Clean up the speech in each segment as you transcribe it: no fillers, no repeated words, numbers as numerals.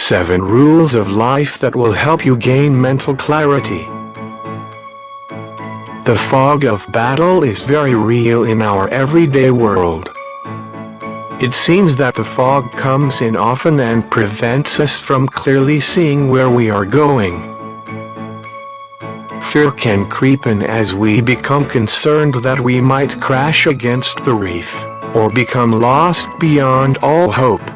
7 rules of life that will help you gain mental clarity. The fog of battle is very real in our everyday world. It seems that the fog comes in often and prevents us from clearly seeing where we are going. Fear can creep in as we become concerned that we might crash against the reef, or become lost beyond all hope.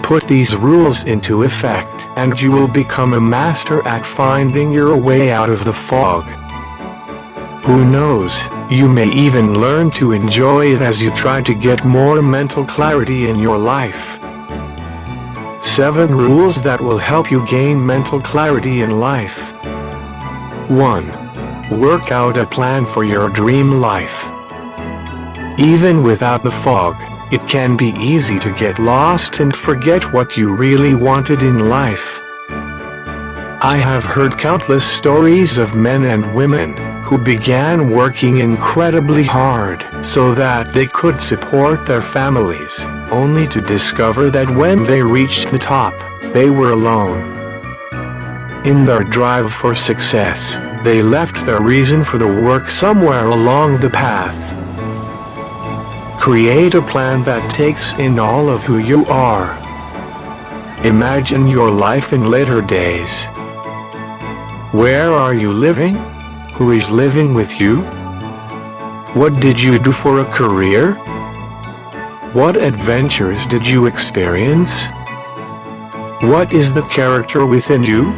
Put these rules into effect, and you will become a master at finding your way out of the fog. Who knows, you may even learn to enjoy it as you try to get more mental clarity in your life. 7 rules that will help you gain mental clarity in life. 1. Work out a plan for your dream life. Even without the fog, it can be easy to get lost and forget what you really wanted in life. I have heard countless stories of men and women who began working incredibly hard so that they could support their families, only to discover that when they reached the top, they were alone. In their drive for success, they left their reason for the work somewhere along the path. Create a plan that takes in all of who you are. Imagine your life in later days. Where are you living? Who is living with you? What did you do for a career? What adventures did you experience? What is the character within you?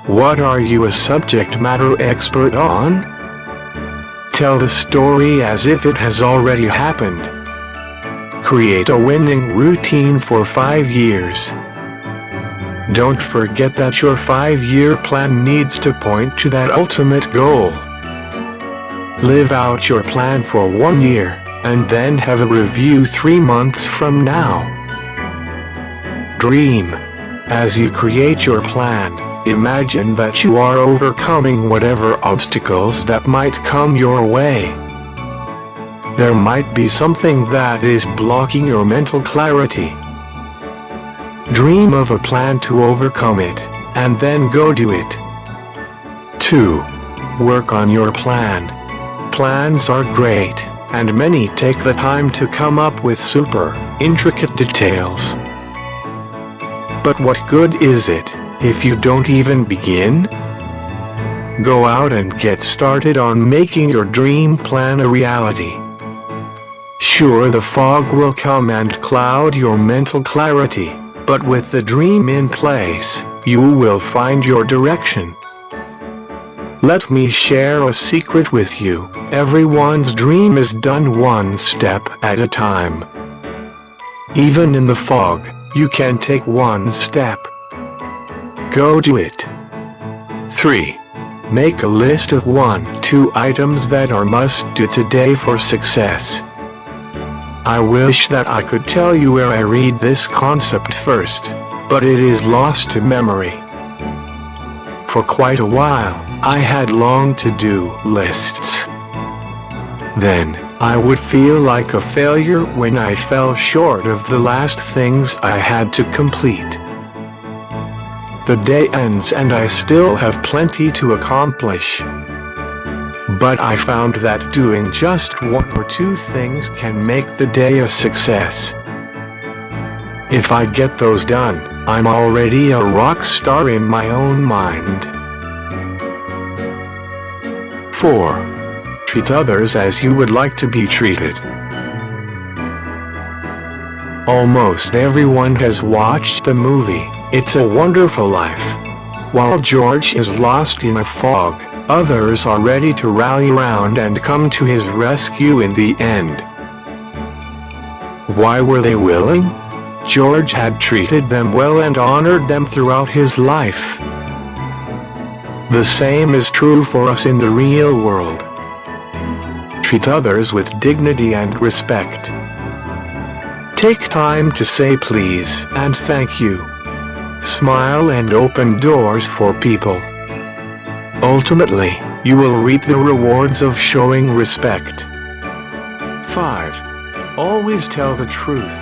What are you a subject matter expert on? Tell the story as if it has already happened. Create a winning routine for 5 years. Don't forget that your 5-year plan needs to point to that ultimate goal. Live out your plan for 1 year, and then have a review 3 months from now. Dream. As you create your plan, imagine that you are overcoming whatever obstacles that might come your way. There might be something that is blocking your mental clarity. Dream of a plan to overcome it, and then go do it. 2. Work on your plan. Plans are great, and many take the time to come up with super intricate details. But what good is it if you don't even begin? Go out and get started on making your dream plan a reality. Sure, the fog will come and cloud your mental clarity, but with the dream in place, you will find your direction. Let me share a secret with you. Everyone's dream is done one step at a time. Even in the fog, you can take one step. Go do it. 3. Make a list of 1-2 items that are must-do today for success. I wish that I could tell you where I read this concept first, but it is lost to memory. For quite a while, I had long to-do lists. Then, I would feel like a failure when I fell short of the last things I had to complete. The day ends and I still have plenty to accomplish. But I found that doing just 1 or 2 things can make the day a success. If I get those done, I'm already a rock star in my own mind. 4. Treat others as you would like to be treated. Almost everyone has watched the movie, It's a Wonderful Life. While George is lost in a fog, others are ready to rally around and come to his rescue in the end. Why were they willing? George had treated them well and honored them throughout his life. The same is true for us in the real world. Treat others with dignity and respect. Take time to say please and thank you. Smile and open doors for people. Ultimately, you will reap the rewards of showing respect. 5. Always tell the truth.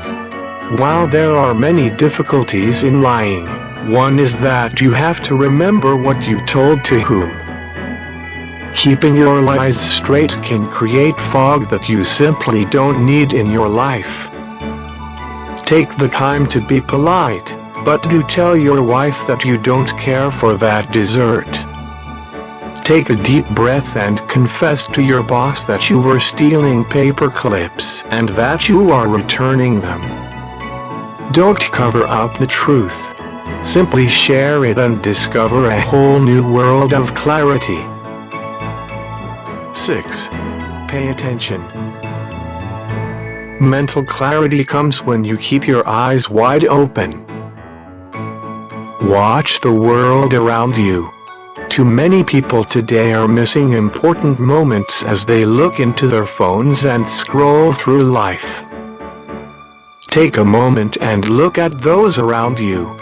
While there are many difficulties in lying, one is that you have to remember what you told to whom. Keeping your lies straight can create fog that you simply don't need in your life. Take the time to be polite, but do tell your wife that you don't care for that dessert. Take a deep breath and confess to your boss that you were stealing paper clips and that you are returning them. Don't cover up the truth. Simply share it and discover a whole new world of clarity. 6. Pay attention. Mental clarity comes when you keep your eyes wide open. Watch the world around you. Too many people today are missing important moments as they look into their phones and scroll through life. Take a moment and look at those around you.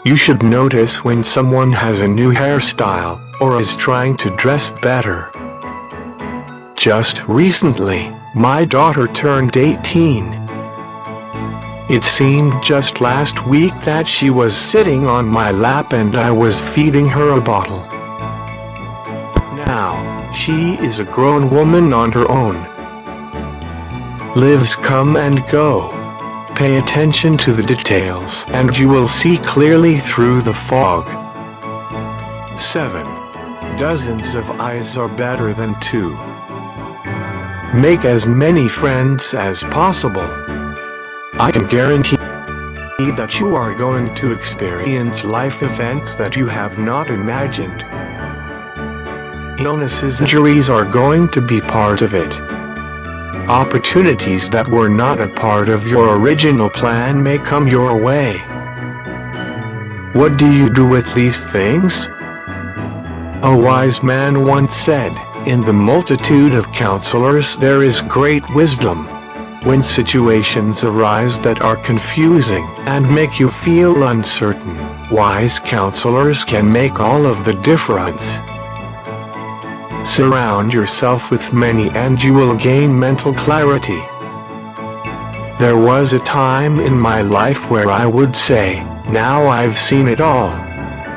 You should notice when someone has a new hairstyle or is trying to dress better. Just recently, my daughter turned 18. It seemed just last week that she was sitting on my lap and I was feeding her a bottle. Now, she is a grown woman on her own. Lives come and go. Pay attention to the details and you will see clearly through the fog. 7. Dozens of eyes are better than 2. Make as many friends as possible. I can guarantee that you are going to experience life events that you have not imagined. Illnesses and injuries are going to be part of it. Opportunities that were not a part of your original plan may come your way. What do you do with these things? A wise man once said, "In the multitude of counselors there is great wisdom." When situations arise that are confusing and make you feel uncertain, wise counselors can make all of the difference. Surround yourself with many and you will gain mental clarity. There was a time in my life where I would say, "Now I've seen it all."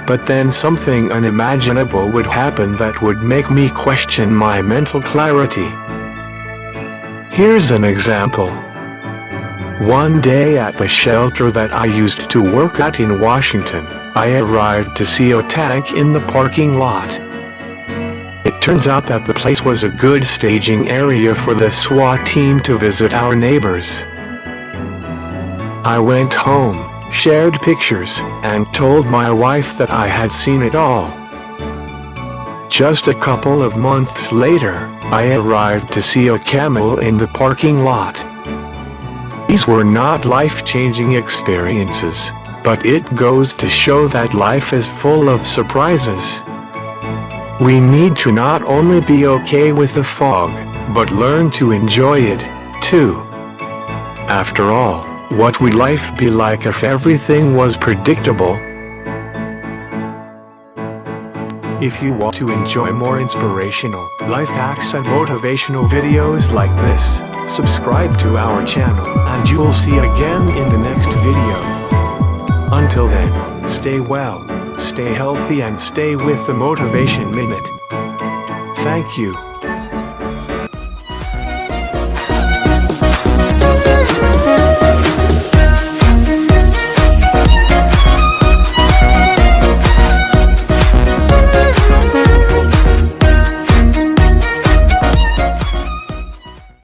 But then something unimaginable would happen that would make me question my mental clarity. Here's an example. One day at the shelter that I used to work at in Washington, I arrived to see a tank in the parking lot. It turns out that the place was a good staging area for the SWAT team to visit our neighbors. I went home, shared pictures, and told my wife that I had seen it all. Just a couple of months later, I arrived to see a camel in the parking lot. These were not life-changing experiences, but it goes to show that life is full of surprises. We need to not only be okay with the fog, but learn to enjoy it, too. After all, what would life be like if everything was predictable? If you want to enjoy more inspirational, life hacks and motivational videos like this, subscribe to our channel and you will see again in the next video. Until then, stay well, stay healthy and stay with the Motivation Minute. Thank you.